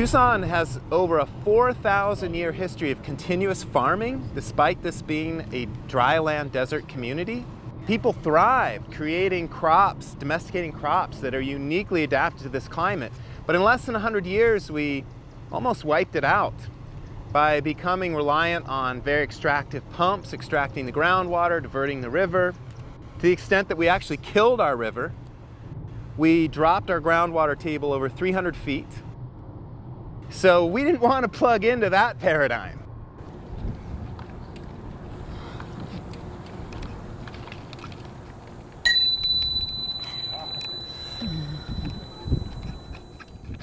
Tucson has over a 4,000-year history of continuous farming, despite this being a dryland desert community. People thrive creating crops, domesticating crops that are uniquely adapted to this climate. But in less than 100 years, we almost wiped it out by becoming reliant on very extractive pumps, extracting the groundwater, diverting the river, to the extent that we actually killed our river. We dropped our groundwater table over 300 feet. So we didn't want to plug into that paradigm.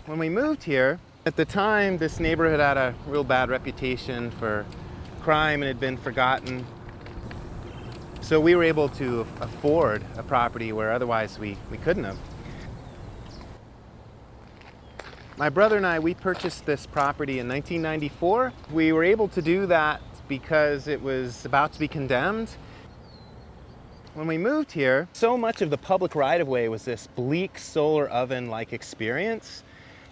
When we moved here, at the time this neighborhood had a real bad reputation for crime and had been forgotten. So we were able to afford a property where otherwise we couldn't have. My brother and I, we purchased this property in 1994. We were able to do that because it was about to be condemned. When we moved here, so much of the public right-of-way was this bleak solar oven-like experience.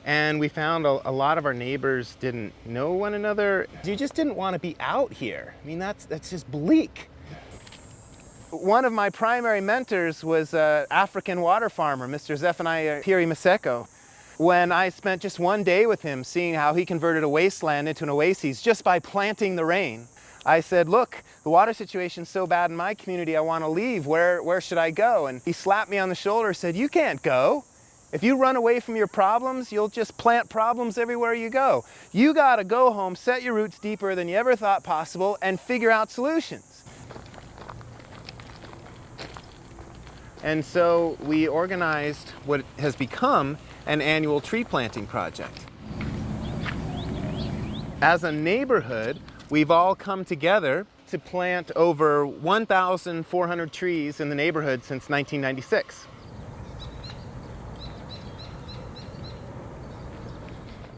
And we found a lot of our neighbors didn't know one another. You just didn't want to be out here. I mean, that's just bleak. One of my primary mentors was an African water farmer, Mr. Zephaniah Piri Maseko. When I spent just one day with him seeing how he converted a wasteland into an oasis just by planting the rain, I said, look, the water situation's so bad in my community, I want to leave. Where should I go? And he slapped me on the shoulder and said, you can't go. If you run away from your problems, you'll just plant problems everywhere you go. You got to go home, set your roots deeper than you ever thought possible, and figure out solutions. And so we organized what has become an annual tree planting project. As a neighborhood, we've all come together to plant over 1,400 trees in the neighborhood since 1996.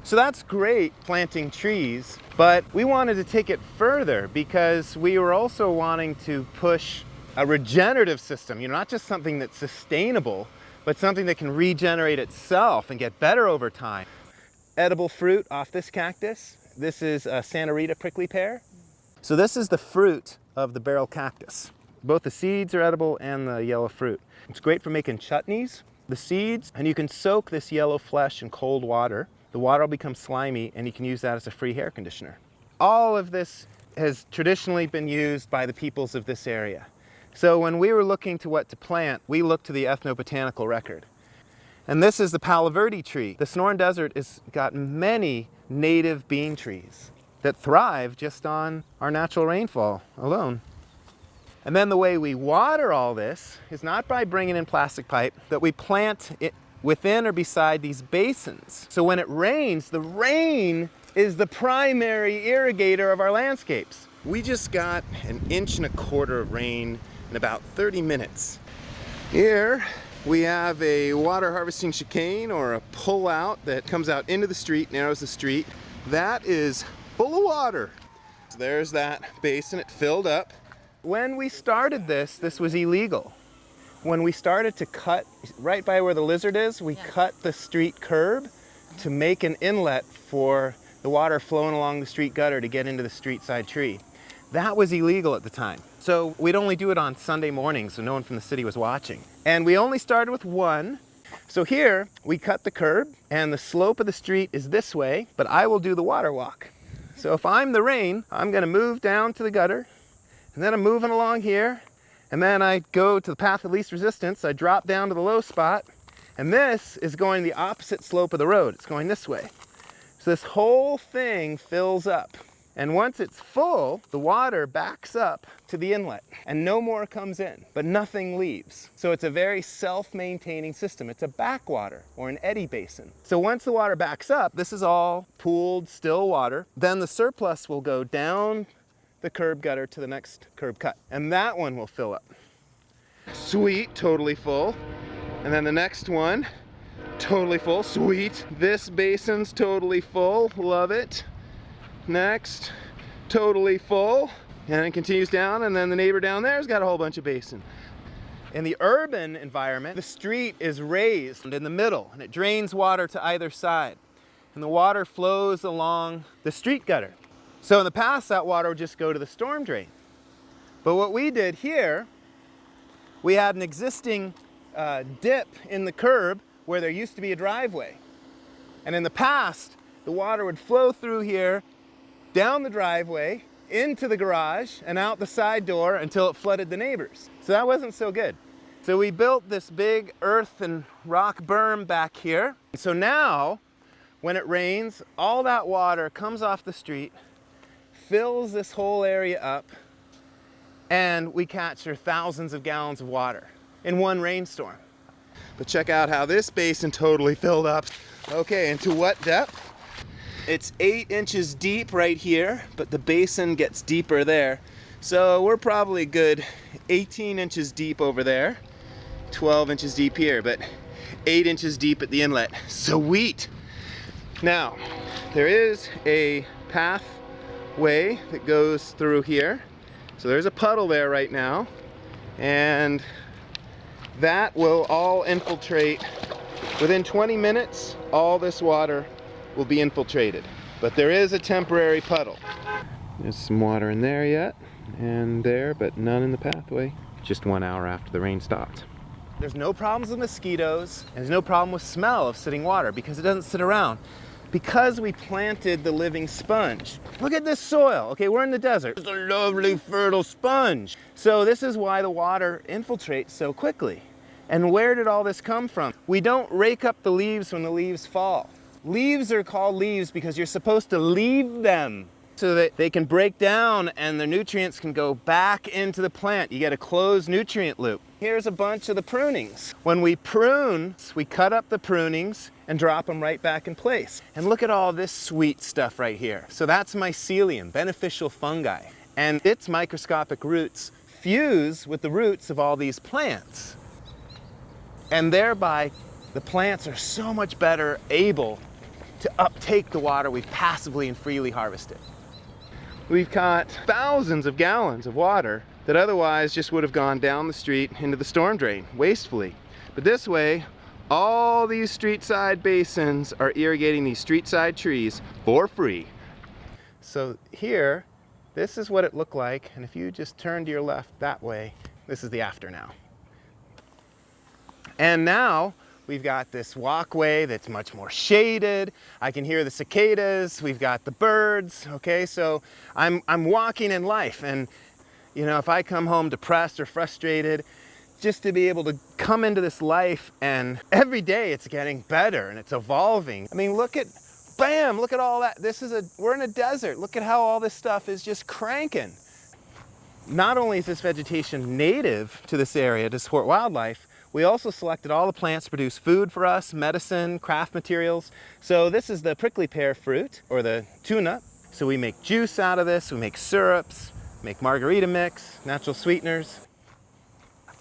So that's great, planting trees, but we wanted to take it further because we were also wanting to push a regenerative system, not just something that's sustainable, but something that can regenerate itself and get better over time. Edible fruit off this cactus. This is a Santa Rita prickly pear. So this is the fruit of the barrel cactus. Both the seeds are edible and the yellow fruit. It's great for making chutneys. The seeds, and you can soak this yellow flesh in cold water. The water will become slimy and you can use that as a free hair conditioner. All of this has traditionally been used by the peoples of this area. So when we were looking to what to plant, we looked to the ethnobotanical record. And this is the Palo Verde tree. The Sonoran Desert has got many native bean trees that thrive just on our natural rainfall alone. And then the way we water all this is not by bringing in plastic pipe, but we plant it within or beside these basins. So when it rains, the rain is the primary irrigator of our landscapes. We just got 1.25 inches of rain in about 30 minutes. Here we have a water harvesting chicane or a pull out that comes out into the street, narrows the street. That is full of water. So there's that basin, it filled up. When we started this was illegal. When we started to cut, right by where the lizard is, we cut the street curb to make an inlet for the water flowing along the street gutter to get into the street side tree. That was illegal at the time. So we'd only do it on Sunday mornings so no one from the city was watching. And we only started with one. So here we cut the curb and the slope of the street is this way, but I will do the water walk. So if I'm the rain, I'm gonna move down to the gutter and then I'm moving along here and then I go to the path of least resistance. I drop down to the low spot and this is going the opposite slope of the road. It's going this way. So this whole thing fills up. And once it's full, the water backs up to the inlet and no more comes in, but nothing leaves. So it's a very self-maintaining system. It's a backwater or an eddy basin. So once the water backs up, this is all pooled, still water. Then the surplus will go down the curb gutter to the next curb cut. And that one will fill up. Sweet, totally full. And then the next one, totally full, sweet. This basin's totally full, love it. Next, totally full, and it continues down, and then the neighbor down there's got a whole bunch of basin. In the urban environment, the street is raised in the middle, and it drains water to either side. and the water flows along the street gutter. So in the past, that water would just go to the storm drain. But what we did here, we had an existing dip in the curb where there used to be a driveway. And in the past, the water would flow through here, down the driveway, into the garage, and out the side door until it flooded the neighbors. So that wasn't so good. So we built this big earth and rock berm back here. So now, when it rains, all that water comes off the street, fills this whole area up, and we capture thousands of gallons of water in one rainstorm. But check out how this basin totally filled up. Okay, and to what depth? It's 8 inches deep right here, but the basin gets deeper there. So we're probably good 18 inches deep over there, 12 inches deep here, but 8 inches deep at the inlet. Sweet! Now, there is a pathway that goes through here. So there's a puddle there right now, and that will all infiltrate. Within 20 minutes, all this water will be infiltrated. But there is a temporary puddle. There's some water in there yet, and there, but none in the pathway. Just 1 hour after the rain stopped. There's no problems with mosquitoes, and there's no problem with smell of sitting water because it doesn't sit around. Because we planted the living sponge. Look at this soil. Okay, we're in the desert. It's a lovely fertile sponge. So this is why the water infiltrates so quickly. And where did all this come from? We don't rake up the leaves when the leaves fall. Leaves are called leaves because you're supposed to leave them so that they can break down and the nutrients can go back into the plant. You get a closed nutrient loop. Here's a bunch of the prunings. When we prune, we cut up the prunings and drop them right back in place. And look at all this sweet stuff right here. So that's mycelium, beneficial fungi. And its microscopic roots fuse with the roots of all these plants. And thereby, the plants are so much better able to uptake the water we've passively and freely harvested. We've caught thousands of gallons of water that otherwise just would have gone down the street into the storm drain wastefully. But this way, all these street side basins are irrigating these street side trees for free. So here, this is what it looked like. And if you just turn to your left that way, this is the after now. And now we've got this walkway that's much more shaded. I can hear the cicadas. We've got the birds. Okay, so I'm walking in life. And you know, if I come home depressed or frustrated, just to be able to come into this life, and every day it's getting better and it's evolving. I mean, look at, bam, look at all that. We're in a desert. Look at how all this stuff is just cranking. Not only is this vegetation native to this area to support wildlife, we also selected all the plants to produce food for us, medicine, craft materials. So this is the prickly pear fruit, or the tuna. So we make juice out of this, we make syrups, make margarita mix, natural sweeteners.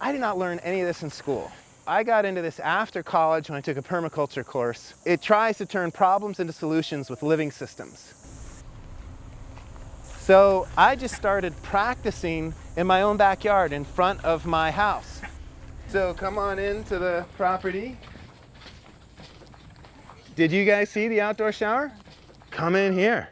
I did not learn any of this in school. I got into this after college when I took a permaculture course. It tries to turn problems into solutions with living systems. So I just started practicing in my own backyard in front of my house. So come on into the property. Did you guys see the outdoor shower? Come in here.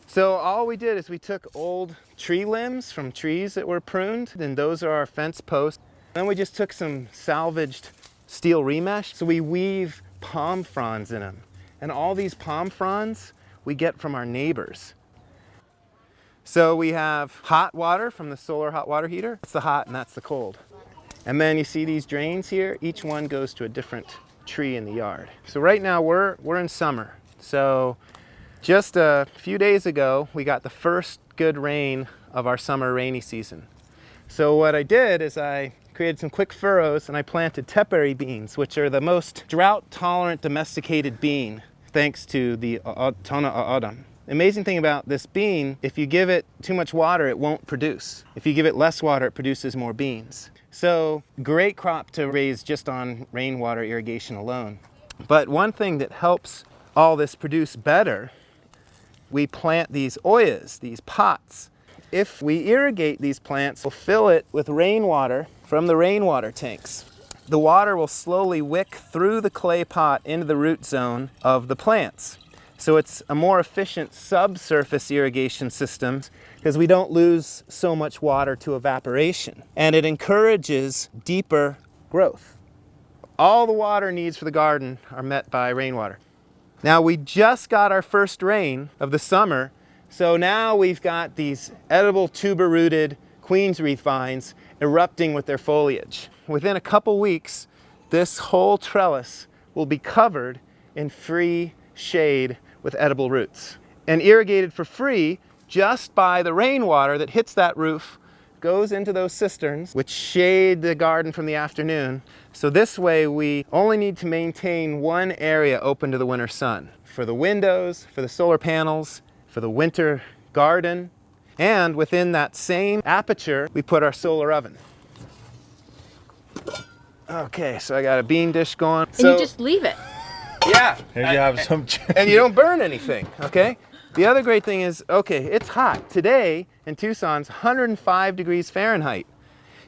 So all we did is we took old tree limbs from trees that were pruned, and those are our fence posts. Then we just took some salvaged steel remesh. So we weave palm fronds in them. And all these palm fronds we get from our neighbors. So we have hot water from the solar hot water heater. That's the hot and that's the cold. And then you see these drains here. Each one goes to a different tree in the yard. So right now we're in summer. So just a few days ago, we got the first good rain of our summer rainy season. So what I did is I created some quick furrows and I planted tepary beans, which are the most drought-tolerant domesticated bean, thanks to the Tona O'odham. The amazing thing about this bean, if you give it too much water, it won't produce. If you give it less water, it produces more beans. So great crop to raise just on rainwater irrigation alone. But one thing that helps all this produce better, we plant these oyas, these pots. If we irrigate these plants, we'll fill it with rainwater from the rainwater tanks. the water will slowly wick through the clay pot into the root zone of the plants. So it's a more efficient subsurface irrigation system because we don't lose so much water to evaporation. And it encourages deeper growth. All the water needs for the garden are met by rainwater. Now we just got our first rain of the summer, so now we've got these edible tuber-rooted Queen's wreath vines erupting with their foliage. Within a couple weeks, this whole trellis will be covered in free shade with edible roots and irrigated for free just by the rainwater that hits that roof, goes into those cisterns, which shade the garden from the afternoon. So this way we only need to maintain one area open to the winter sun. For the windows, for the solar panels, for the winter garden, and within that same aperture, we put our solar oven. Okay, so I got a bean dish going. And you just leave it. Yeah. Here you have some. And you don't burn anything, okay? The other great thing is, okay, it's hot. Today in Tucson's 105 degrees Fahrenheit.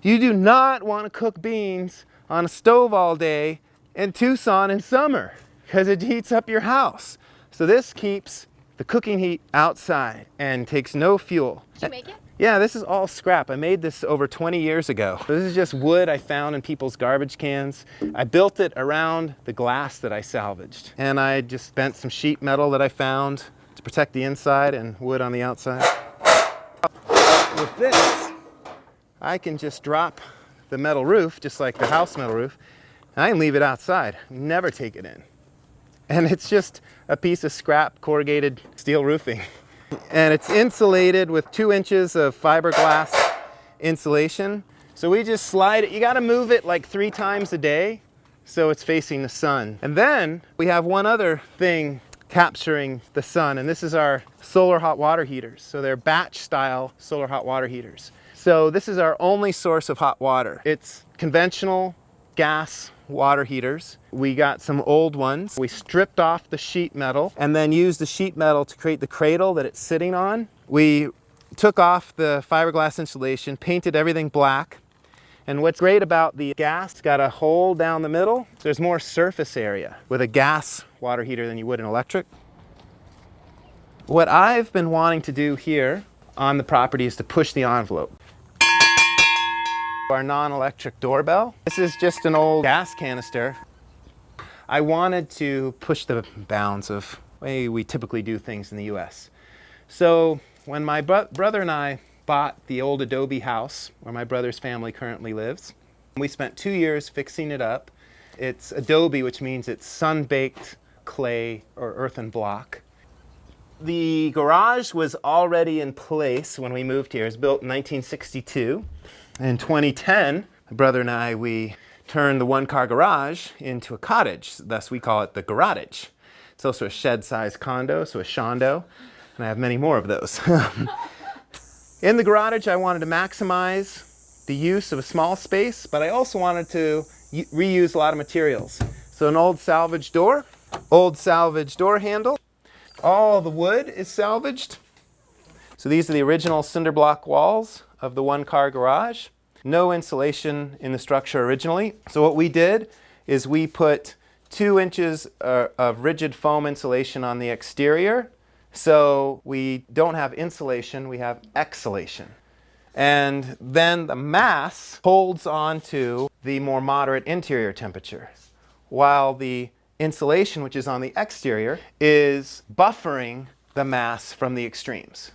You do not want to cook beans on a stove all day in Tucson in summer because it heats up your house. So this keeps the cooking heat outside and takes no fuel. Did you make it? Yeah, this is all scrap. I made this over 20 years ago. This is just wood I found in people's garbage cans. I built it around the glass that I salvaged. And I just bent some sheet metal that I found to protect the inside and wood on the outside. With this, I can just drop the metal roof, just like the house metal roof, and I can leave it outside, never take it in. And it's just a piece of scrap corrugated steel roofing. And it's insulated with 2 inches of fiberglass insulation. So we just slide it. You got to move it like 3 times a day so it's facing the sun. And then we have one other thing capturing the sun, and this is our solar hot water heaters. So they're batch style solar hot water heaters. So this is our only source of hot water. It's conventional gas water heaters. We got some old ones. We stripped off the sheet metal and then used the sheet metal to create the cradle that it's sitting on. We took off the fiberglass insulation, painted everything black. And what's great about the gas, it's got a hole down the middle. So there's more surface area with a gas water heater than you would an electric. What I've been wanting to do here on the property is to push the envelope. Our non-electric doorbell. This is just an old gas canister. I wanted to push the bounds of the way we typically do things in the US. So when my brother and I bought the old adobe house where my brother's family currently lives, we spent 2 years fixing it up. It's adobe, which means it's sun-baked clay or earthen block. The garage was already in place when we moved here. It was built in 1962. In 2010, my brother and I, we turned the one-car garage into a cottage. Thus, we call it the Garage. It's also a shed-sized condo, so a shondo, and I have many more of those. In the garage, I wanted to maximize the use of a small space, but I also wanted to reuse a lot of materials. So an old salvage door handle. All the wood is salvaged. So these are the original cinder block walls of the one-car garage. No insulation in the structure originally. So what we did is we put 2 inches of rigid foam insulation on the exterior. So we don't have insulation, we have exhalation. And then the mass holds on to the more moderate interior temperature, while the insulation, which is on the exterior, is buffering the mass from the extremes.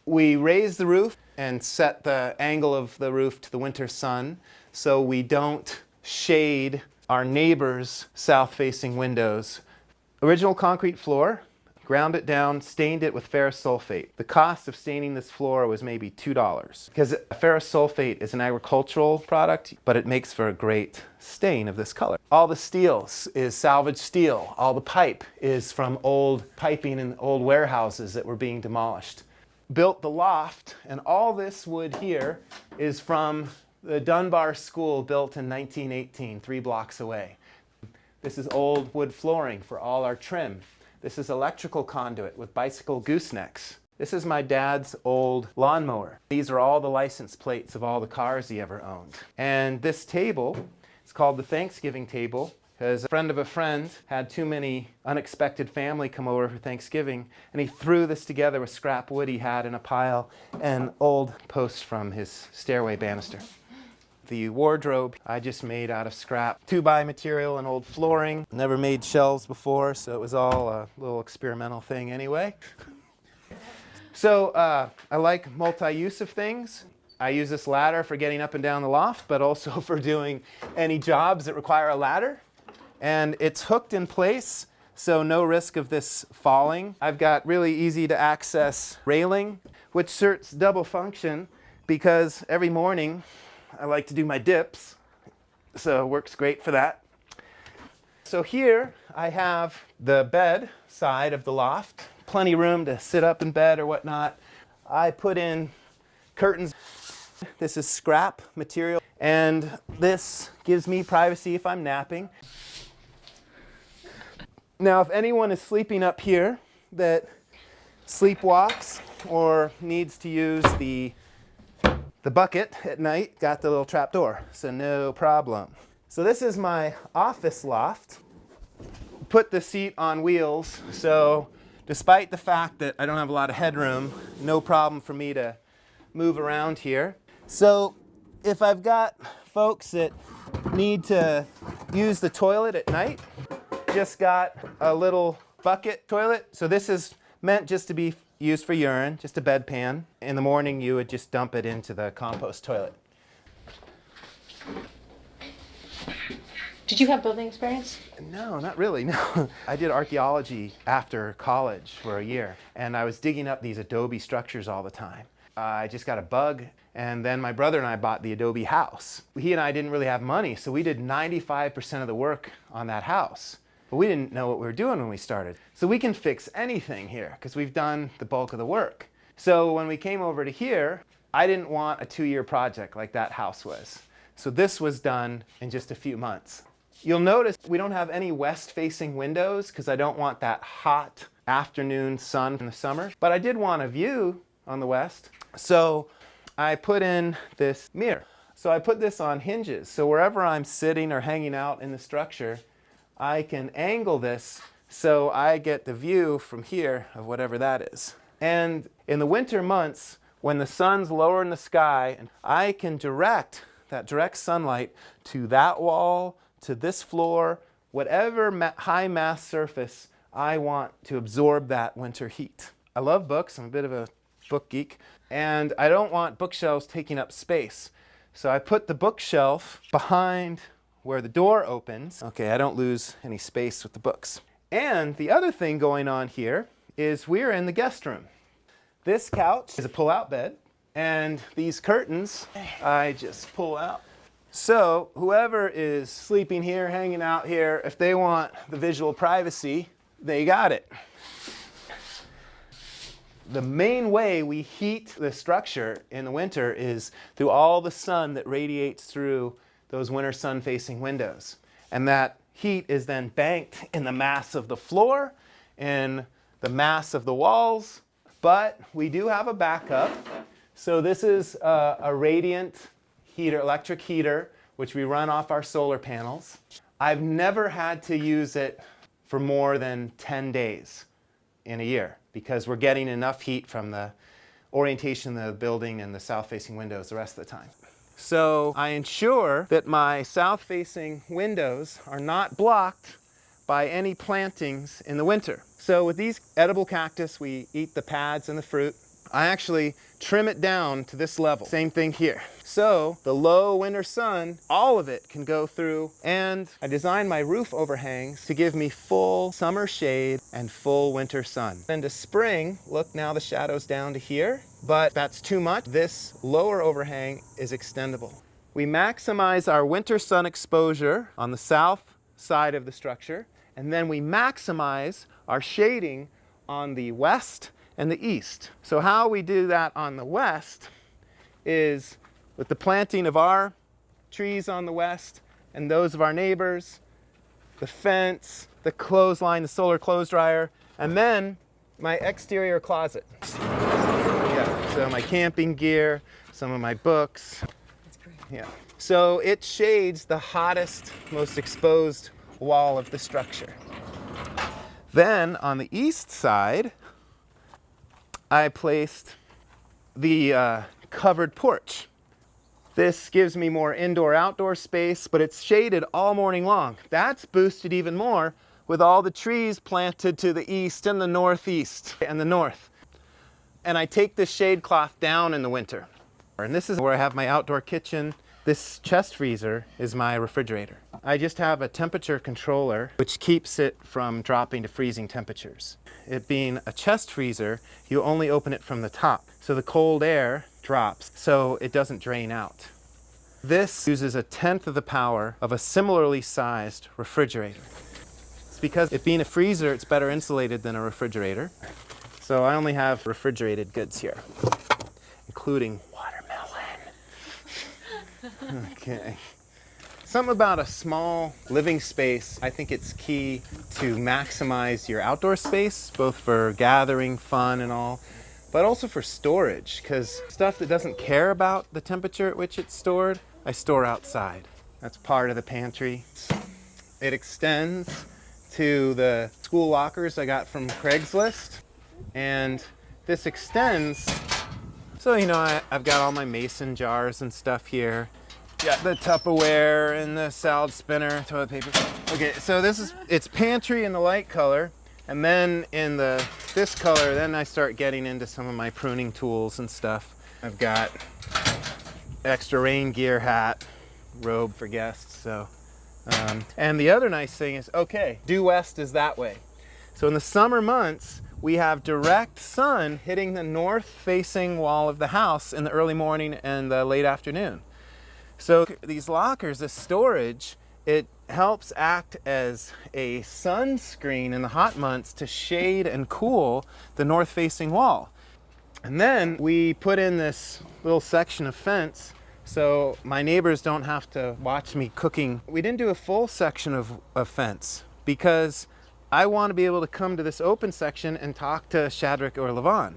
We raise the roof and set the angle of the roof to the winter sun so we don't shade our neighbors' south-facing windows. Original concrete floor, ground it down, stained it with ferrous sulfate. The cost of staining this floor was maybe $2 because ferrous sulfate is an agricultural product, but it makes for a great stain of this color. All the steel is salvaged steel. All the pipe is from old piping in old warehouses that were being demolished. Built the loft, and all this wood here is from the Dunbar School built in 1918, 3 blocks away. This is old wood flooring for all our trim. This is electrical conduit with bicycle goosenecks. This is my dad's old lawnmower. These are all the license plates of all the cars he ever owned. And this table, It's called the Thanksgiving table, because a friend of a friend had too many unexpected family come over for Thanksgiving, and he threw this together with scrap wood he had in a pile and old posts from his stairway banister. The wardrobe I just made out of scrap 2x material and old flooring. Never made shelves before, so it was all a little experimental thing anyway. So I like multi-use of things. I use this ladder for getting up and down the loft, but also for doing any jobs that require a ladder. And it's hooked in place, so no risk of this falling. I've got really easy to access railing, which serves double function because every morning I like to do my dips, so it works great for that. So here I have the bed side of the loft. Plenty of room to sit up in bed or whatnot. I put in curtains. This is scrap material, and this gives me privacy if I'm napping. Now, if anyone is sleeping up here that sleepwalks or needs to use the bucket at night, got the little trap door, so no problem. So this is my office loft. Put the seat on wheels, so despite the fact that I don't have a lot of headroom, no problem for me to move around here. So if I've got folks that need to use the toilet at night, just got a little bucket toilet. So this is meant just to be used for urine, just a bedpan. In the morning, you would just dump it into the compost toilet. Did you have building experience? No, not really, no. I did archaeology after college for a year, and I was digging up these adobe structures all the time. I just got a bug, and then my brother and I bought the adobe house. He and I didn't really have money, so we did 95% of the work on that house. But we didn't know what we were doing when we started. So we can fix anything here because we've done the bulk of the work. So when we came over to here, I didn't want a 2-year project like that house was. So this was done in just a few months. You'll notice we don't have any west-facing windows because I don't want that hot afternoon sun in the summer. But I did want a view on the west. So I put in this mirror. So I put this on hinges. So wherever I'm sitting or hanging out in the structure, I can angle this so I get the view from here of whatever that is. And in the winter months, when the sun's lower in the sky, I can direct that direct sunlight to that wall, to this floor, whatever high mass surface I want to absorb that winter heat. I love books. I'm a bit of a book geek. And I don't want bookshelves taking up space. So I put the bookshelf behind where the door opens. Okay, I don't lose any space with the books. And the other thing going on here is we're in the guest room. This couch is a pull-out bed, and these curtains I just pull out. So whoever is sleeping here, hanging out here, if they want the visual privacy, they got it. The main way we heat the structure in the winter is through all the sun that radiates through those winter sun-facing windows. And that heat is then banked in the mass of the floor, in the mass of the walls, but we do have a backup. So this is a radiant heater, electric heater, which we run off our solar panels. I've never had to use it for more than 10 days in a year because we're getting enough heat from the orientation of the building and the south-facing windows the rest of the time. So I ensure that my south-facing windows are not blocked by any plantings in the winter. So with these edible cactus, we eat the pads and the fruit. I actually trim it down to this level. Same thing here. So the low winter sun, all of it can go through, and I designed my roof overhangs to give me full summer shade and full winter sun. Into spring, look, now the shadow's down to here, but that's too much. This lower overhang is extendable. We maximize our winter sun exposure on the south side of the structure, and then we maximize our shading on the west and the east. So how we do that on the west is with the planting of our trees on the west and those of our neighbors, the fence, the clothesline, the solar clothes dryer, and then my exterior closet. Yeah, so my camping gear, some of my books. That's great. Yeah. So it shades the hottest, most exposed wall of the structure. Then on the east side, I placed the covered porch. This gives me more indoor-outdoor space, but it's shaded all morning long. That's boosted even more with all the trees planted to the east and the northeast and the north. And I take this shade cloth down in the winter. And this is where I have my outdoor kitchen. This chest freezer is my refrigerator. I just have a temperature controller which keeps it from dropping to freezing temperatures. It being a chest freezer, you only open it from the top, so the cold air drops so it doesn't drain out. This uses 1/10 of the power of a similarly sized refrigerator. It's because it being a freezer, it's better insulated than a refrigerator. So I only have refrigerated goods here, including watermelon. Okay. Something about a small living space, I think it's key to maximize your outdoor space, both for gathering, fun and all, but also for storage, because stuff that doesn't care about the temperature at which it's stored, I store outside. That's part of the pantry. It extends to the school lockers I got from Craigslist, and this extends, so I've got all my mason jars and stuff here. Got the Tupperware and the salad spinner, toilet paper. Okay, so it's pantry in the light color, and then in this color, then I start getting into some of my pruning tools and stuff. I've got extra rain gear hat, robe for guests, so. And the other nice thing is, due west is that way. So in the summer months, we have direct sun hitting the north-facing wall of the house in the early morning and the late afternoon. So these lockers, this storage, it helps act as a sunscreen in the hot months to shade and cool the north-facing wall. And then we put in this little section of fence so my neighbors don't have to watch me cooking. We didn't do a full section of fence because I want to be able to come to this open section and talk to Shadrach or Levon.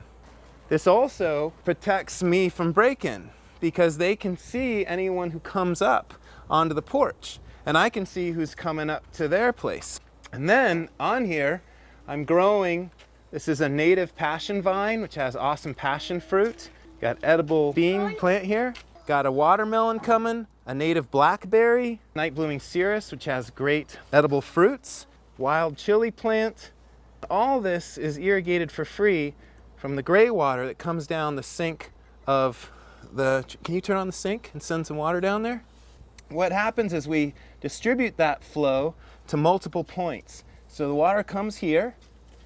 This also protects me from break-in, because they can see anyone who comes up onto the porch, and I can see who's coming up to their place. And then on here, I'm growing, this is a native passion vine, which has awesome passion fruit. Got edible bean plant here. Got a watermelon coming, a native blackberry, night blooming cereus, which has great edible fruits, wild chili plant. All this is irrigated for free from the gray water that comes down the sink of can you turn on the sink and send some water down there? What happens is we distribute that flow to multiple points. So the water comes here,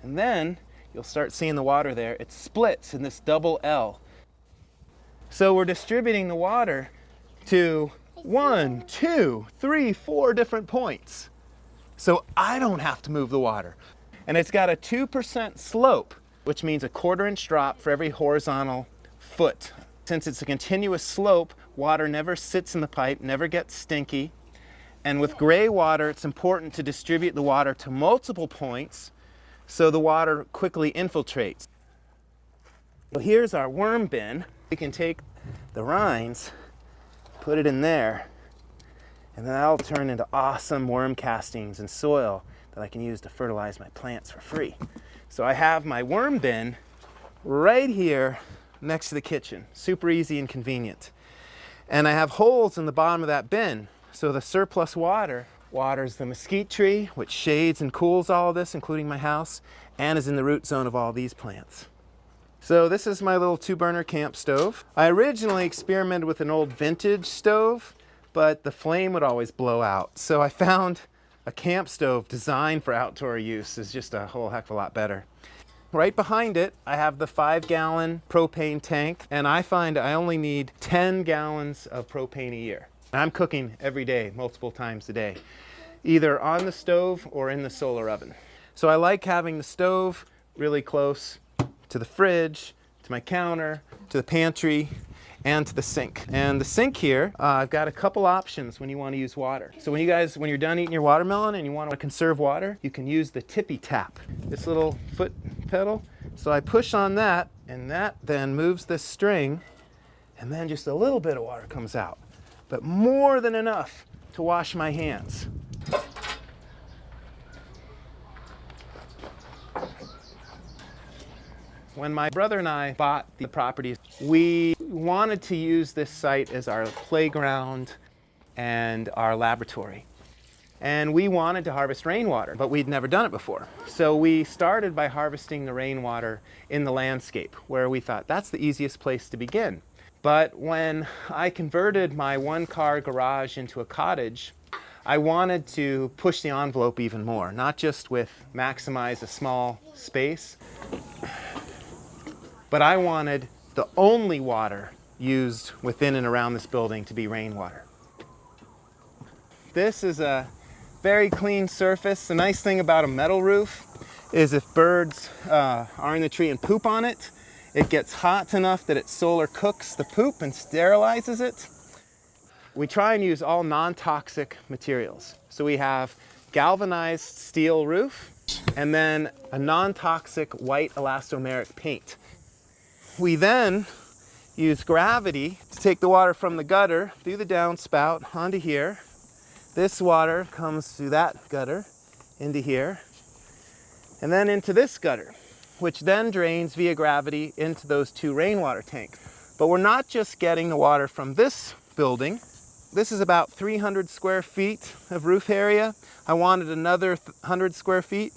and then you'll start seeing the water there. It splits in this double L. So we're distributing the water to 1, 2, 3, 4 different points. So I don't have to move the water. And it's got a 2% slope, which means a 1/4 inch drop for every horizontal foot. Since it's a continuous slope, water never sits in the pipe, never gets stinky. And with gray water, it's important to distribute the water to multiple points so the water quickly infiltrates. So here's our worm bin. We can take the rinds, put it in there, and then that'll turn into awesome worm castings and soil that I can use to fertilize my plants for free. So I have my worm bin right here next to the kitchen. Super easy and convenient. And I have holes in the bottom of that bin, so the surplus water waters the mesquite tree, which shades and cools all of this, including my house, and is in the root zone of all these plants. So this is my little 2-burner camp stove. I originally experimented with an old vintage stove, but the flame would always blow out. So I found a camp stove designed for outdoor use is just a whole heck of a lot better. Right behind it, I have the 5-gallon propane tank, and I find I only need 10 gallons of propane a year. I'm cooking every day, multiple times a day, either on the stove or in the solar oven. So I like having the stove really close to the fridge, to my counter, to the pantry, and to the sink. And the sink here, I've got a couple options when you want to use water. So when you're done eating your watermelon and you want to conserve water, you can use the tippy tap, this little foot pedal. So I push on that, and that then moves this string, and then just a little bit of water comes out. but more than enough to wash my hands. When my brother and I bought the property, we wanted to use this site as our playground and our laboratory. And we wanted to harvest rainwater, but we'd never done it before. So we started by harvesting the rainwater in the landscape, where we thought that's the easiest place to begin. But when I converted my one-car garage into a cottage, I wanted to push the envelope even more, not just with maximize a small space, but I wanted the only water used within and around this building to be rainwater. This is a very clean surface. The nice thing about a metal roof is if birds are in the tree and poop on it, it gets hot enough that it solar cooks the poop and sterilizes it. We try and use all non-toxic materials. So we have galvanized steel roof and then a non-toxic white elastomeric paint. We then use gravity to take the water from the gutter through the downspout onto here. This water comes through that gutter into here and then into this gutter, which then drains via gravity into those two rainwater tanks. But we're not just getting the water from this building. This is about 300 square feet of roof area. I wanted another 100 square feet.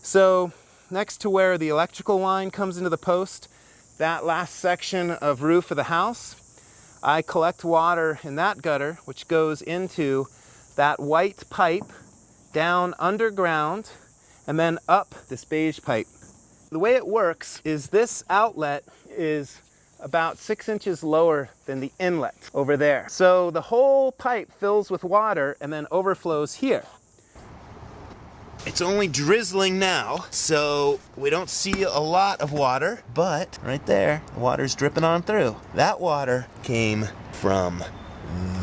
So next to where the electrical line comes into the post, that last section of roof of the house, I collect water in that gutter, which goes into that white pipe down underground and then up this beige pipe. The way it works is this outlet is about 6 inches lower than the inlet over there. So the whole pipe fills with water and then overflows here. It's only drizzling now, so we don't see a lot of water, but right there, the water's dripping on through. That water came from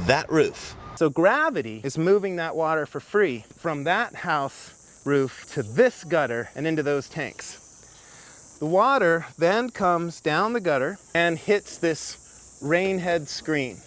that roof. So gravity is moving that water for free from that house roof to this gutter and into those tanks. The water then comes down the gutter and hits this rain head screen.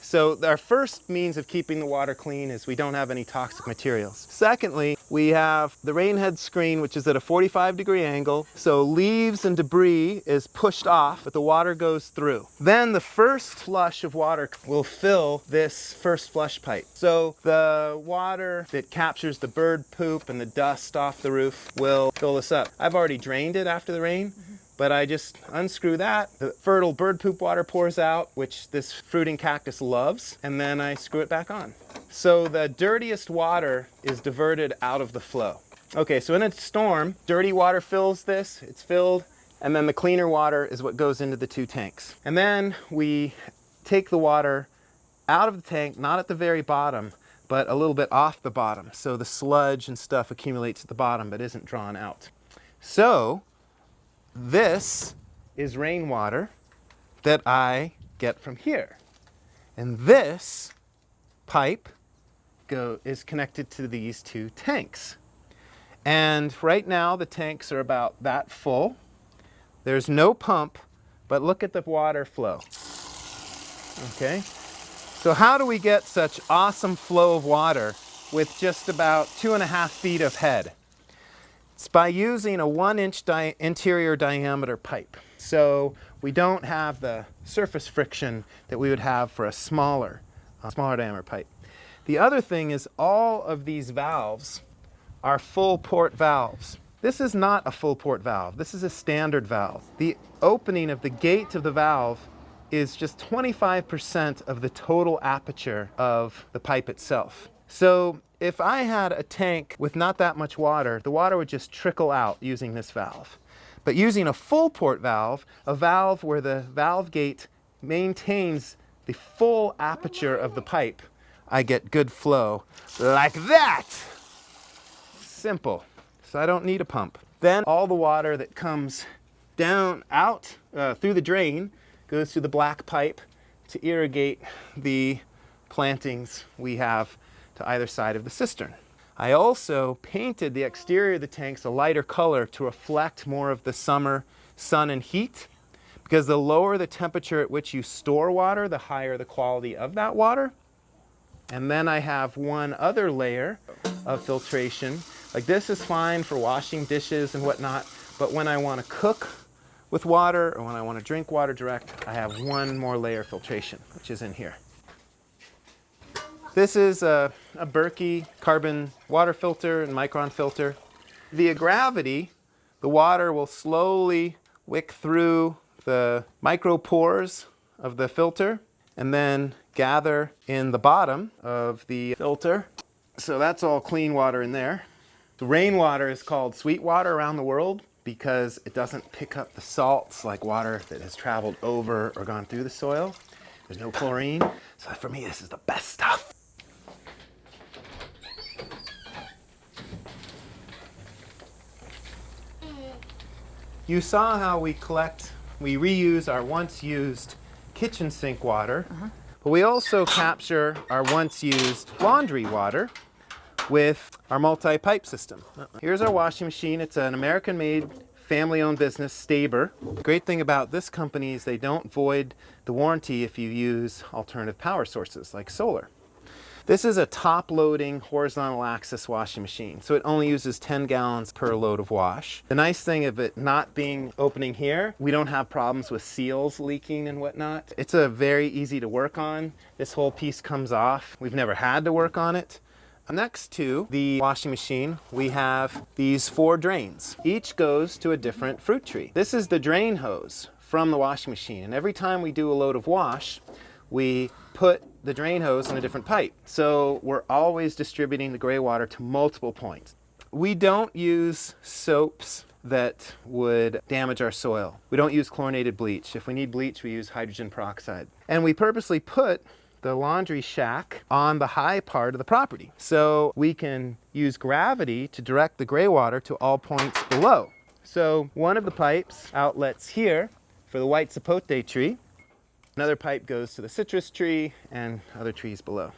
So our first means of keeping the water clean is we don't have any toxic materials. Secondly, we have the rain head screen, which is at a 45-degree angle. So leaves and debris is pushed off, but the water goes through. Then the first flush of water will fill this first flush pipe. So the water that captures the bird poop and the dust off the roof will fill this up. I've already drained it after the rain. But I just unscrew that, the fertile bird poop water pours out, which this fruiting cactus loves, and then I screw it back on. So the dirtiest water is diverted out of the flow. Okay, so in a storm, dirty water fills this, it's filled, and then the cleaner water is what goes into the two tanks. And then we take the water out of the tank, not at the very bottom, but a little bit off the bottom. So the sludge and stuff accumulates at the bottom, but isn't drawn out. So this is rainwater that I get from here. And this pipe is connected to these two tanks. And right now the tanks are about that full. There's no pump, but look at the water flow. Okay? So how do we get such awesome flow of water with just about 2.5 feet of head? It's by using a 1-inch interior diameter pipe. So we don't have the surface friction that we would have for a smaller diameter pipe. The other thing is all of these valves are full port valves. This is not a full port valve. This is a standard valve. The opening of the gate of the valve is just 25% of the total aperture of the pipe itself. So if I had a tank with not that much water, the water would just trickle out using this valve. But using a full port valve, a valve where the valve gate maintains the full aperture of the pipe, I get good flow like that. Simple. So I don't need a pump. Then all the water that comes down out through the drain goes through the black pipe to irrigate the plantings we have to either side of the cistern. I also painted the exterior of the tanks a lighter color to reflect more of the summer sun and heat, because the lower the temperature at which you store water, the higher the quality of that water. And then I have one other layer of filtration. Like this is fine for washing dishes and whatnot, but when I want to cook with water or when I want to drink water direct, I have one more layer of filtration, which is in here. This is a Berkey carbon water filter and micron filter. Via gravity, the water will slowly wick through the micropores of the filter and then gather in the bottom of the filter. So that's all clean water in there. The rainwater is called sweet water around the world because it doesn't pick up the salts like water that has traveled over or gone through the soil. There's no chlorine. So for me, this is the best stuff. You saw how we reuse our once used kitchen sink water, but we also capture our once used laundry water with our multi-pipe system. Here's our washing machine. It's an American-made, family-owned business, Staber. The great thing about this company is they don't void the warranty if you use alternative power sources like solar. This is a top-loading horizontal axis washing machine, so it only uses 10 gallons per load of wash. The nice thing of it not being opening here, we don't have problems with seals leaking and whatnot. It's a very easy to work on. This whole piece comes off. We've never had to work on it. Next to the washing machine, we have these 4 drains. Each goes to a different fruit tree. This is the drain hose from the washing machine, and every time we do a load of wash, we put the drain hose in a different pipe. So we're always distributing the gray water to multiple points. We don't use soaps that would damage our soil. We don't use chlorinated bleach. If we need bleach, we use hydrogen peroxide. And we purposely put the laundry shack on the high part of the property, so we can use gravity to direct the gray water to all points below. So one of the pipes outlets here for the white sapote tree. Another pipe goes to the citrus tree and other trees below.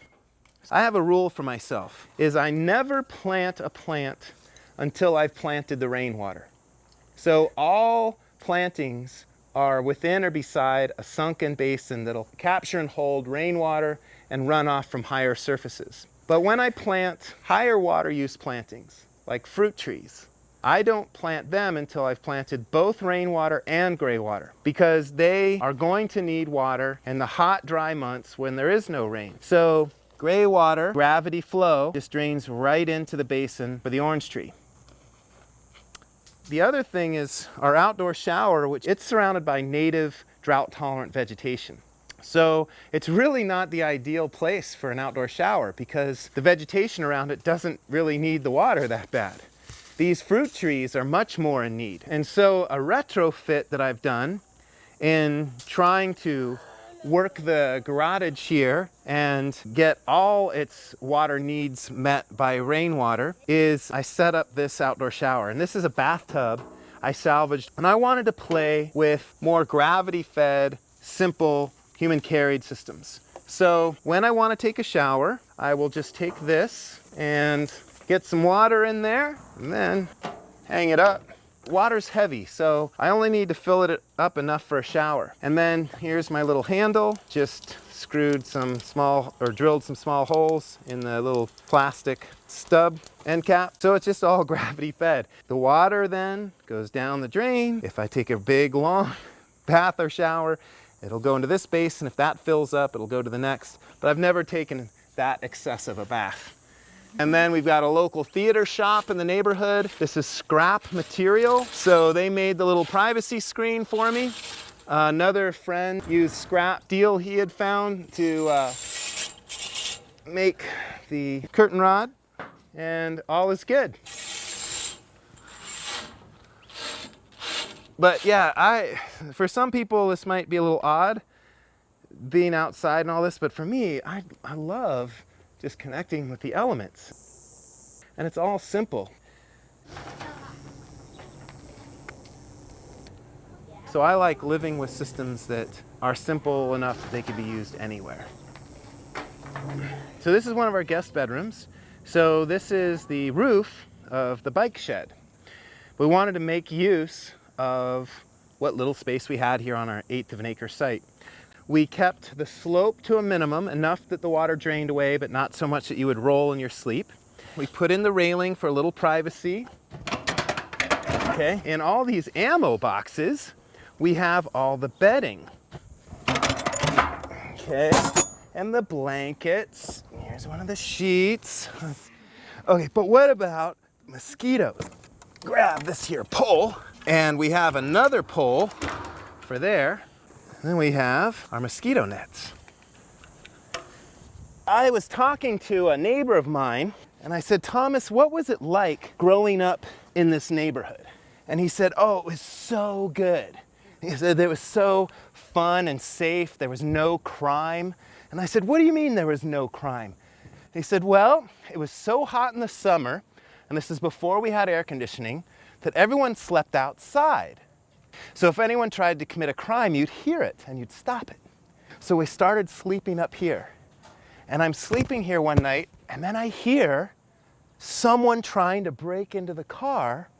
I have a rule for myself, is I never plant a plant until I've planted the rainwater. So all plantings are within or beside a sunken basin that'll capture and hold rainwater and runoff from higher surfaces. But when I plant higher water use plantings, like fruit trees, I don't plant them until I've planted both rainwater and gray water, because they are going to need water in the hot, dry months when there is no rain. So gray water, gravity flow, just drains right into the basin for the orange tree. The other thing is our outdoor shower, which it's surrounded by native drought-tolerant vegetation. So it's really not the ideal place for an outdoor shower because the vegetation around it doesn't really need the water that bad. These fruit trees are much more in need. And so a retrofit that I've done in trying to work the garage here and get all its water needs met by rainwater is I set up this outdoor shower. And this is a bathtub I salvaged, and I wanted to play with more gravity-fed, simple, human-carried systems. So when I want to take a shower, I will just take this and get some water in there and then hang it up. Water's heavy, so I only need to fill it up enough for a shower. And then here's my little handle. Just screwed some small, or drilled some small holes in the little plastic stub end cap. So it's just all gravity fed. The water then goes down the drain. If I take a big, long bath or shower, it'll go into this basin. If that fills up, it'll go to the next. But I've never taken that excessive a bath. And then we've got a local theater shop in the neighborhood. This is scrap material. So they made the little privacy screen for me. Another friend used scrap steel he had found to make the curtain rod, and all is good. But yeah, for some people this might be a little odd, being outside and all this, but for me, I love just connecting with the elements. And it's all simple. So I like living with systems that are simple enough that they can be used anywhere. So this is one of our guest bedrooms. So this is the roof of the bike shed. We wanted to make use of what little space we had here on our 1/8 of an acre site. We kept the slope to a minimum, enough that the water drained away, but not so much that you would roll in your sleep. We put in the railing for a little privacy. Okay, in all these ammo boxes, we have all the bedding. Okay, and the blankets. Here's one of the sheets. Okay, but what about mosquitoes? Grab this here pole, and we have another pole for there. And then we have our mosquito nets. I was talking to a neighbor of mine, and I said, Thomas, what was it like growing up in this neighborhood? And he said, oh, it was so good. He said it was so fun and safe. There was no crime. And I said, what do you mean there was no crime? He said, well, it was so hot in the summer, and this is before we had air conditioning, that everyone slept outside. So if anyone tried to commit a crime, you'd hear it and you'd stop it. So we started sleeping up here. And I'm sleeping here one night, and then I hear someone trying to break into the car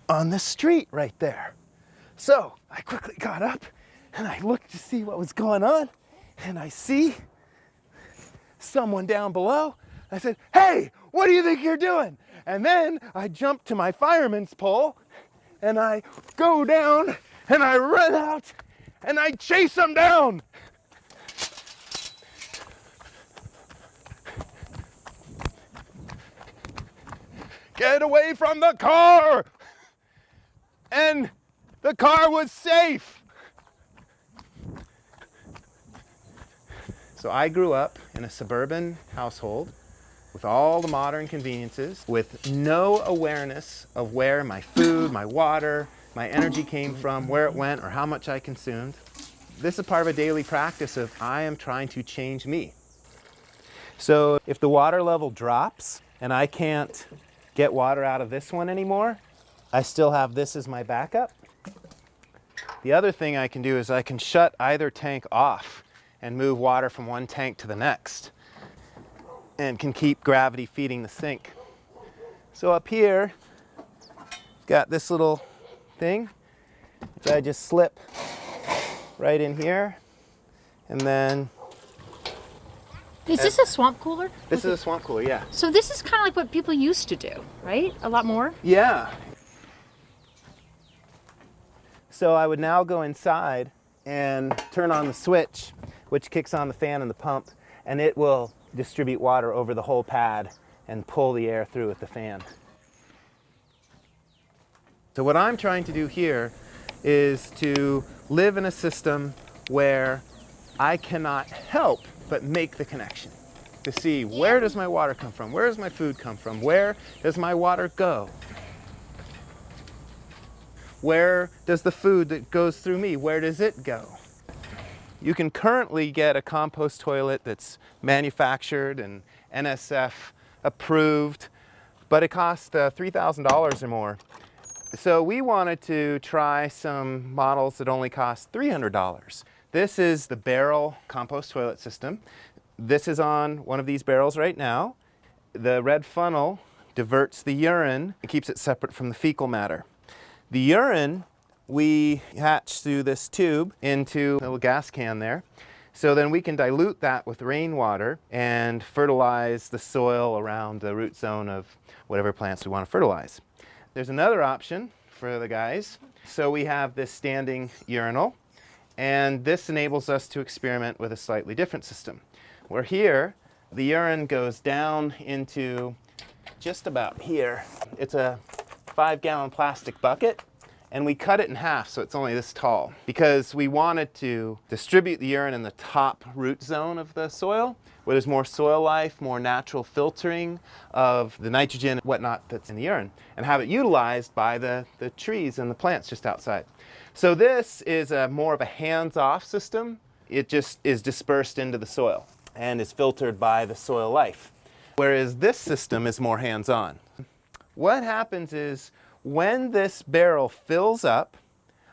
on the street right there. So I quickly got up and I looked to see what was going on, and I see someone down below. I said, hey, what do you think you're doing? And then I jumped to my fireman's pole and I go down and I run out and I chase them down. Get away from the car! And the car was safe. So I grew up in a suburban household with all the modern conveniences, with no awareness of where my food, my water, my energy came from, where it went, or how much I consumed. This is part of a daily practice of I am trying to change me. So if the water level drops and I can't get water out of this one anymore, I still have this as my backup. The other thing I can do is I can shut either tank off and move water from one tank to the next, and can keep gravity feeding the sink. So up here, got this little thing that I just slip right in here, and then... Is this a swamp cooler? This is a swamp cooler, yeah. So this is kind of like what people used to do, right? A lot more? Yeah. So I would now go inside and turn on the switch, which kicks on the fan and the pump, and it will distribute water over the whole pad and pull the air through with the fan. So what I'm trying to do here is to live in a system where I cannot help but make the connection to see, where does my water come from? Where does my food come from? Where does my water go? Where does the food that goes through me, where does it go? You can currently get a compost toilet that's manufactured and NSF approved, but it costs $3,000 or more. So we wanted to try some models that only cost $300. This is the barrel compost toilet system. This is on one of these barrels right now. The red funnel diverts the urine and keeps it separate from the fecal matter. The urine we hatch through this tube into a little gas can there. So then we can dilute that with rainwater and fertilize the soil around the root zone of whatever plants we want to fertilize. There's another option for the guys. So we have this standing urinal, and this enables us to experiment with a slightly different system. Where here, the urine goes down into just about here. It's a 5-gallon plastic bucket, and we cut it in half so it's only this tall, because we wanted to distribute the urine in the top root zone of the soil, where there's more soil life, more natural filtering of the nitrogen and whatnot that's in the urine, and have it utilized by the trees and the plants just outside. So this is more of a hands-off system. It just is dispersed into the soil and is filtered by the soil life, whereas this system is more hands-on. What happens is, when this barrel fills up,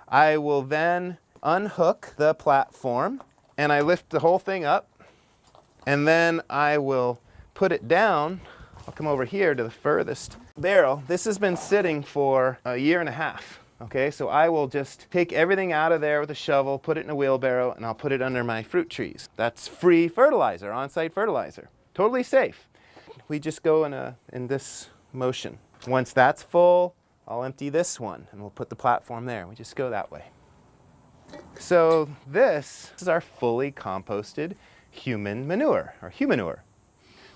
I will then unhook the platform and I lift the whole thing up, and then I will put it down. I'll come over here to the furthest barrel. This has been sitting for a year and a half Okay, so I will just take everything out of there with a shovel, put it in a wheelbarrow, and I'll put it under my fruit trees. That's free fertilizer, on-site fertilizer. Totally safe. We just go in this motion. Once that's full, I'll empty this one and we'll put the platform there. We just go that way. So this is our fully composted human manure, or humanure.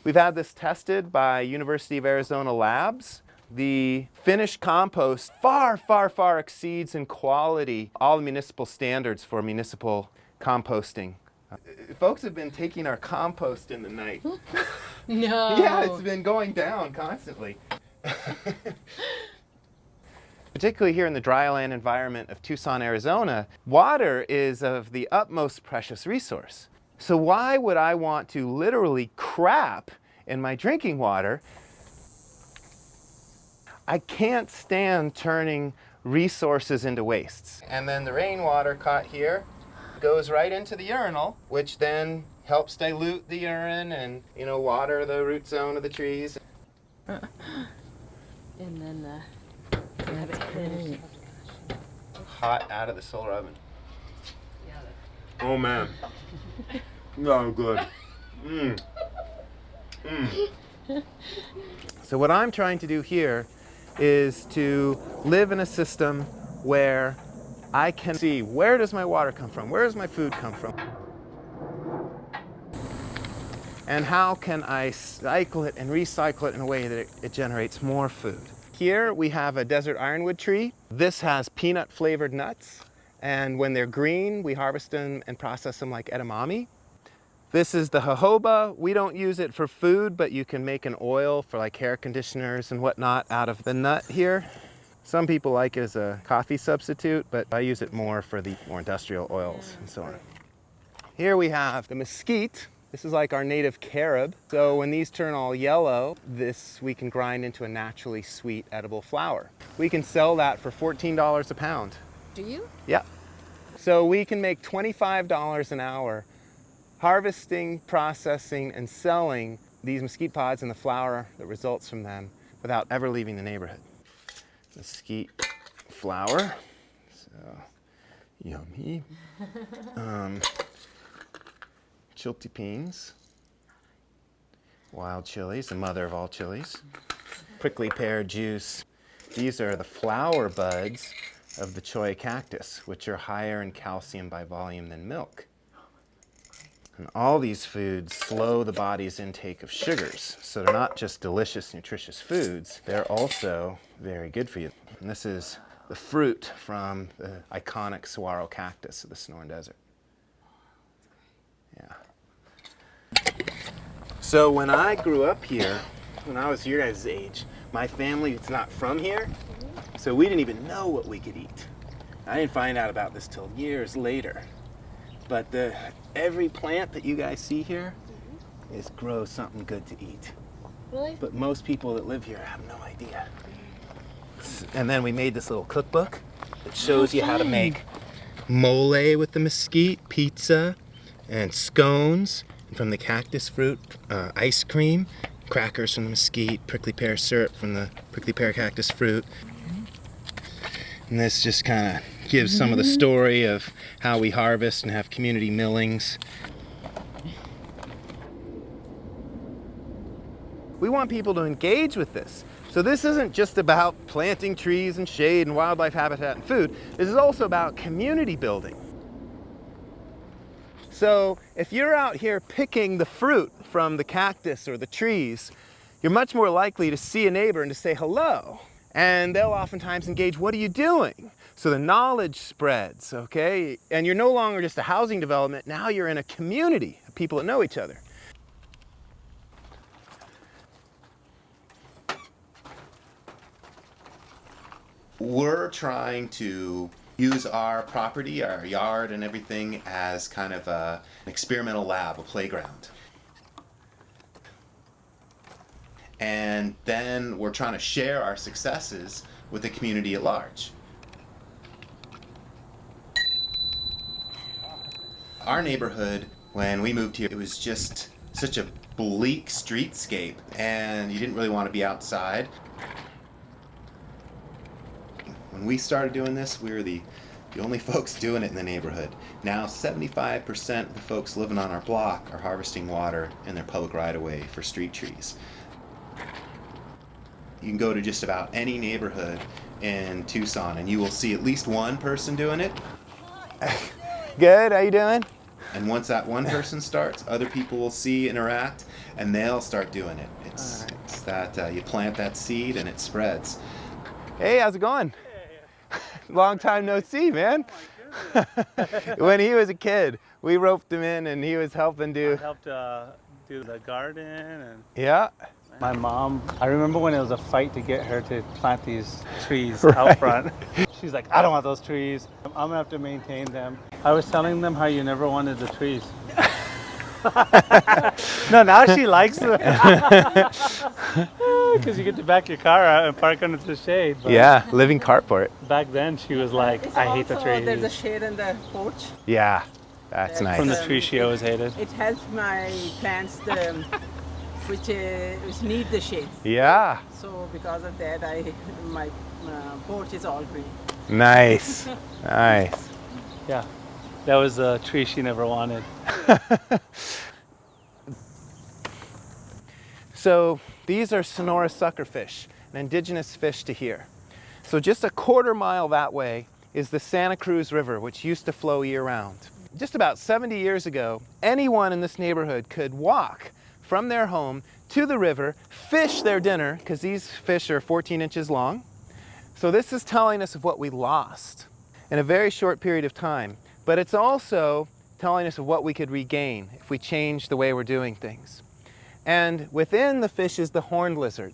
We've had this tested by University of Arizona labs. The finished compost far, far, far exceeds in quality all the municipal standards for municipal composting. Folks have been taking our compost in the night. No. Yeah, it's been going down constantly. Particularly here in the dryland environment of Tucson, Arizona, water is of the utmost precious resource. So why would I want to literally crap in my drinking water? I can't stand turning resources into wastes. And then the rainwater caught here goes right into the urinal, which then helps dilute the urine and, water the root zone of the trees. And then have it finished. Hot out of the solar oven. Oh man. No, good. So what I'm trying to do here is to live in a system where I can see, where does my water come from? Where does my food come from? And how can I cycle it and recycle it in a way that it generates more food? Here we have a desert ironwood tree. This has peanut flavored nuts. And when they're green, we harvest them and process them like edamame. This is the jojoba. We don't use it for food, but you can make an oil for like hair conditioners and whatnot out of the nut here. Some people like it as a coffee substitute, but I use it more for the more industrial oils and so on. Here we have the mesquite. This is like our native carob. So when these turn all yellow, this we can grind into a naturally sweet edible flour. We can sell that for $14 a pound. Do you? Yeah. So we can make $25 an hour harvesting, processing, and selling these mesquite pods and the flour that results from them without ever leaving the neighborhood. Mesquite flour, so yummy. Chiltepines, wild chilies, the mother of all chilies. Prickly pear juice. These are the flower buds of the cholla cactus, which are higher in calcium by volume than milk. And all these foods slow the body's intake of sugars. So they're not just delicious, nutritious foods, they're also very good for you. And this is the fruit from the iconic saguaro cactus of the Sonoran Desert. Yeah. So when I grew up here, when I was your guys' age, my family is not from here, so we didn't even know what we could eat. I didn't find out about this till years later. But every plant that you guys see here grows something good to eat. Really? But most people that live here have no idea. And then we made this little cookbook that shows you how to make mole with the mesquite, pizza, and scones from the cactus fruit, ice cream, crackers from the mesquite, prickly pear syrup from the prickly pear cactus fruit. And this just kind of gives some of the story of how we harvest and have community millings. We want people to engage with this. So this isn't just about planting trees and shade and wildlife habitat and food. This is also about community building. So if you're out here picking the fruit from the cactus or the trees, you're much more likely to see a neighbor and to say hello. And they'll oftentimes engage, what are you doing? So the knowledge spreads, okay? And you're no longer just a housing development, now you're in a community of people that know each other. We're trying to use our property, our yard and everything as kind of an experimental lab, a playground. And then we're trying to share our successes with the community at large. Our neighborhood, when we moved here, it was just such a bleak streetscape, and you didn't really want to be outside. When we started doing this, we were the only folks doing it in the neighborhood. Now 75% of the folks living on our block are harvesting water in their public right-of-way for street trees. You can go to just about any neighborhood in Tucson and you will see at least one person doing it. Good, how you doing? And once that one person starts, other people will see, interact, and they'll start doing it. It's that you plant that seed and it spreads. Hey, how's it going? Long time no see, man. When he was a kid, we roped him in and he was helping do... I helped do the garden. And yeah. my mom, I remember when it was a fight to get her to plant these trees out front. She's like, I don't want those trees. I'm gonna have to maintain them. I was telling them how you never wanted the trees. No, now she likes them. Because you get to back your car out and park under the shade. But yeah, living carport. back then she was like, I hate the trees. There's a shade in the porch. Yeah, that's nice. From the tree she always hated. It helps my plants which need the shade. Yeah. So because of that, my porch is all green. Nice. Nice. Yeah, that was a tree she never wanted. So these are Sonora suckerfish, an indigenous fish to here. So just a quarter mile that way is the Santa Cruz River, which used to flow year-round. Just about 70 years ago, anyone in this neighborhood could walk from their home to the river, fish their dinner, because these fish are 14 inches long. So this is telling us of what we lost in a very short period of time. But it's also telling us of what we could regain if we change the way we're doing things. And within the fish is the horned lizard.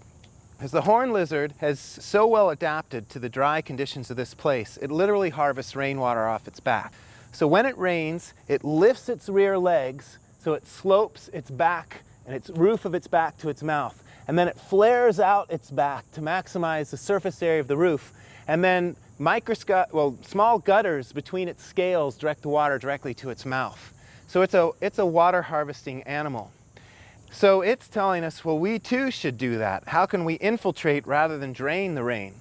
As the horned lizard has so well adapted to the dry conditions of this place, it literally harvests rainwater off its back. So when it rains, it lifts its rear legs, so it slopes its back and its roof of its back to its mouth. And then it flares out its back to maximize the surface area of the roof. And then small gutters between its scales direct the water directly to its mouth. So it's a water harvesting animal. So it's telling us, well, we too should do that. How can we infiltrate rather than drain the rain?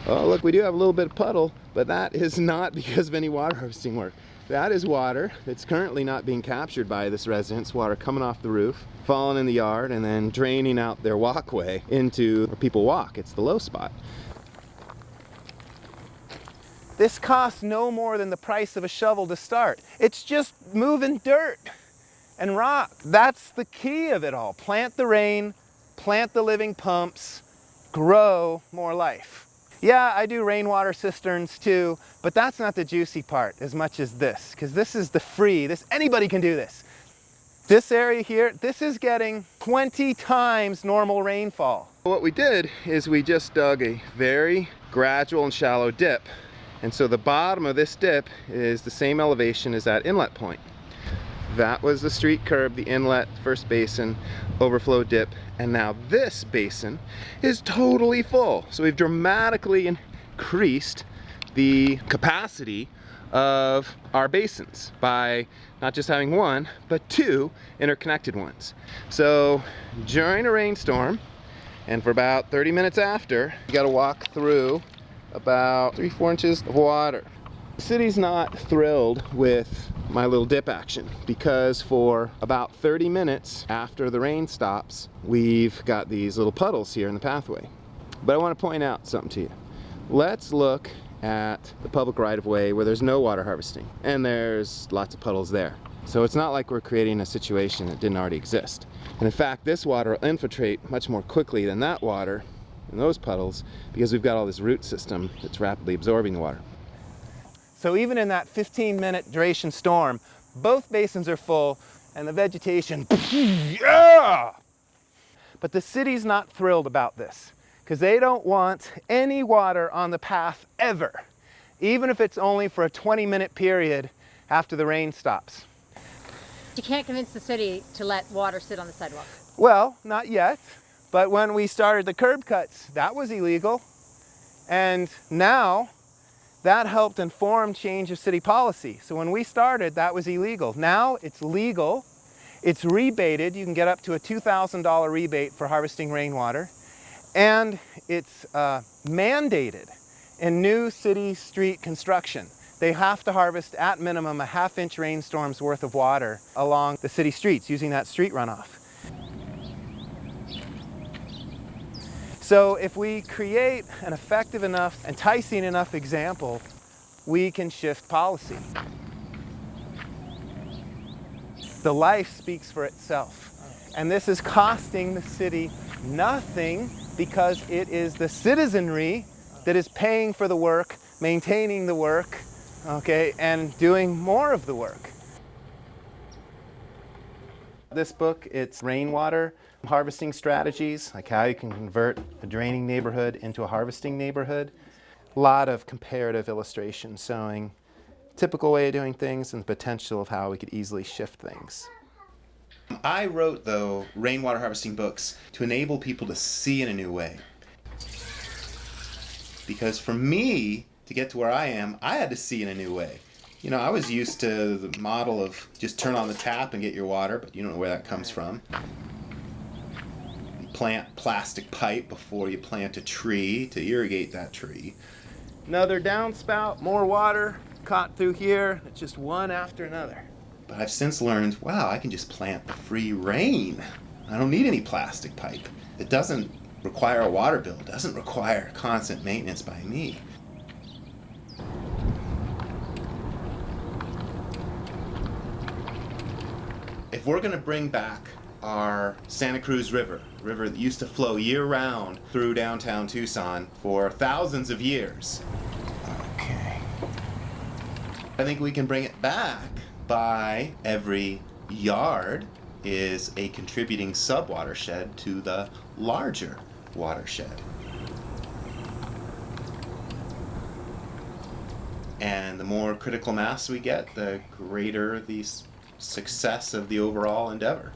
Oh, look, we do have a little bit of puddle, but that is not because of any water harvesting work. That is water that's currently not being captured by this residence, water coming off the roof, falling in the yard, and then draining out their walkway into where people walk. It's the low spot. This costs no more than the price of a shovel to start. It's just moving dirt and rock. That's the key of it all. Plant the rain, plant the living pumps, grow more life. Yeah, I do rainwater cisterns too, but that's not the juicy part as much as this, because this is the free, anybody can do this. This area here, this is getting 20 times normal rainfall. What we did is we just dug a very gradual and shallow dip. And so the bottom of this dip is the same elevation as that inlet point. That was the street curb, the inlet, first basin, overflow dip, and now this basin is totally full. So we've dramatically increased the capacity of our basins by not just having one, but two interconnected ones. So during a rainstorm, and for about 30 minutes after, you gotta walk through about 3-4 inches of water. The city's not thrilled with my little dip action because for about 30 minutes after the rain stops, we've got these little puddles here in the pathway. But I want to point out something to you. Let's look at the public right-of-way where there's no water harvesting, and there's lots of puddles there. So it's not like we're creating a situation that didn't already exist. And in fact, this water will infiltrate much more quickly than that water in those puddles because we've got all this root system that's rapidly absorbing the water. So even in that 15-minute duration storm, both basins are full and the vegetation, yeah! But the city's not thrilled about this because they don't want any water on the path ever, even if it's only for a 20-minute period after the rain stops. You can't convince the city to let water sit on the sidewalk. Well, not yet. But when we started the curb cuts, that was illegal. And now that helped inform change of city policy. So when we started, that was illegal. Now it's legal. It's rebated. You can get up to a $2,000 rebate for harvesting rainwater. And it's mandated in new city street construction. They have to harvest at minimum a half-inch rainstorm's worth of water along the city streets using that street runoff. So if we create an effective enough, enticing enough example, we can shift policy. The life speaks for itself. And this is costing the city nothing because it is the citizenry that is paying for the work, maintaining the work, okay, and doing more of the work. This book, it's rainwater harvesting strategies, like how you can convert a draining neighborhood into a harvesting neighborhood. A lot of comparative illustrations showing typical way of doing things and the potential of how we could easily shift things. I wrote, though, rainwater harvesting books to enable people to see in a new way. Because for me to get to where I am, I had to see in a new way. You know, I was used to the model of just turn on the tap and get your water, but you don't know where that comes from. You plant plastic pipe before you plant a tree to irrigate that tree. Another downspout, more water caught through here. It's just one after another. But I've since learned, wow, I can just plant the free rain. I don't need any plastic pipe. It doesn't require a water bill. It doesn't require constant maintenance by me. If we're going to bring back our Santa Cruz River, a river that used to flow year-round through downtown Tucson for thousands of years, Okay. I think we can bring it back by every yard is a contributing sub-watershed to the larger watershed. And the more critical mass we get, the greater the success of the overall endeavor.